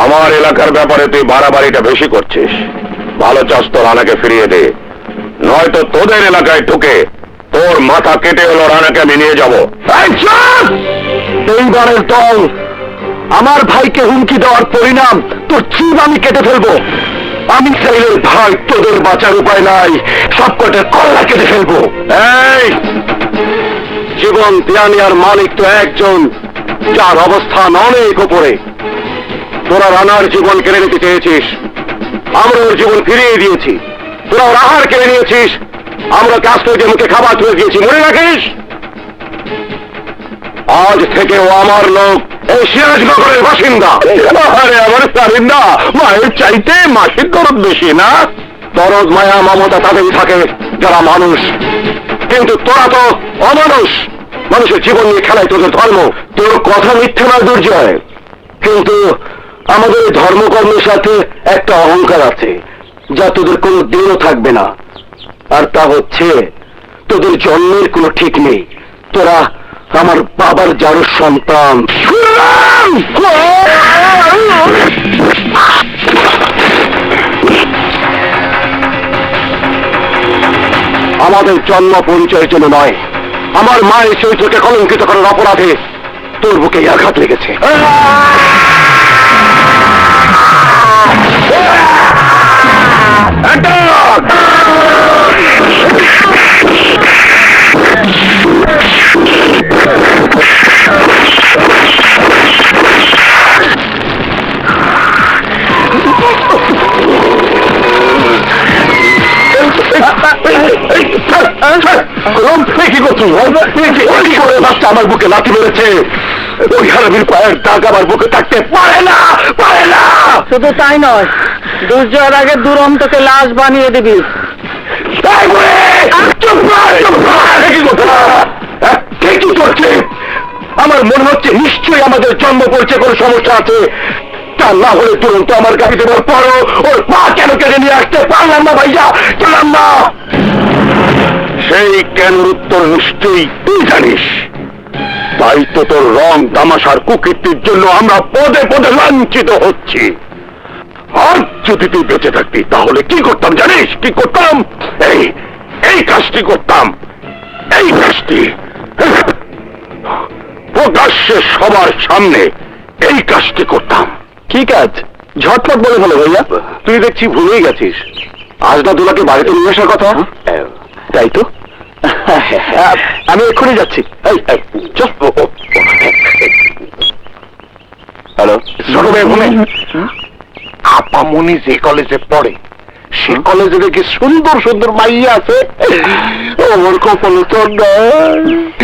আমার এলাকার ব্যাপারে তুই বাড়াবাড়িটা বেশি করছিস। ভালো চাস তো রানাকে ফিরিয়ে দে, নয়তো তোদের এলাকায় ঢুকে তোর মাথা কেটে হলো রানাকে আমি নিয়ে যাবো। এইবারের দল আমার ভাইকে হুমকি দেওয়ার পরিণাম তোর জীব আমি কেটে ফেলবো। আমি চাইলে ভাই তোদের বাঁচার উপায় নাই, সবকটার কল্লা কেটে ফেলবো। এই জীবন পিয়ানিয়ার মালিক তো একজন, যার অবস্থান অনেক উপরে। তোরা রানার জীবন কেড়ে নিতে চেয়েছিস, আমরা ওর জীবন ফিরিয়ে দিয়েছি। তোরা ওর আহার কেড়ে নিয়েছিস, আমরা কাস্টজের মুখে খাবার তুলে দিয়েছি, মনে রাখিস? আজ থেকে ও আমার লোক, এই সিরাজনগরের বাসিন্দা। আরে আমার সারিন্দা, মায়ের চাইতে মাসির দরদ বেশি না? দরদ মায়া মমতা তাদেরই থাকে যারা মানুষ, কিন্তু তোরা তো অমানুষ। মানুষের জীবন নিয়ে খেলায় তোদের ধর্ম। তোর কথা মিথ্যে না দুর্জয়, কিন্তু আমাদের এই ধর্মকর্মের সাথে একটা অহংকার আছে, যা তোদের কোনো দিনও থাকবে না। আর তা হচ্ছে তোদের জন্মের কোনো ঠিক নেই। তোরা আমার বাবার যার সন্তান। আমাদের জন্ম পরিচয়ের জন্য নয়, আমার মায়ের চরিত্রকে কলঙ্কিত করার অপরাধে তোর বুকে আঘাত লেগেছে। আমার বুকে লাথি মেরেছে, ওই হারামির পায়ের দাগ আমার বুকে থাকতে পারে না, পারে না। শুধু তাই নয়, দুর্জয়ের আগে দুরন্তকে লাশ বানিয়ে দিবি। কি করছে? আমার মনে হচ্ছে নিশ্চয়ই আমাদের জন্ম পরিচয় কোনো সমস্যা আছে। তা না হলে তুরন্ত আমার গাড়ি দেওয়ার পরও ওর পা কেন কেটে নিয়ে আসতে পারলাম না ভাইয়া, চলাম না। সেই কেন উত্তর নিশ্চয়ই তুই জানিস। তাই তো তোর রং তামাশার কুকীর্তির জন্য আমরা পদে পদে লাঞ্ছিত হচ্ছি। আর যদি তুই বেঁচে থাকতি তাহলে কি করতাম জানিস? কি করতাম? এই কাজটি করতাম, এই কাজটি প্রকাশ্যে সবার সামনে এই কাজটি করতাম। কি কাজ? ঝটপট বলে ফেলো ভাইয়া। তুই দেখছি ভুলেই গেছিস, আজ না দুলাকে বাড়িতে নিয়ে আসার কথা। তাই তো, আমি এক্ষুনি যাচ্ছি। হ্যালো, ছোট ভাই মনে আপামনি যে কলেজে পড়ে, সে কলেজে দেখি সুন্দর সুন্দর মাইয়া আছে। আমার কপালে তো নাই,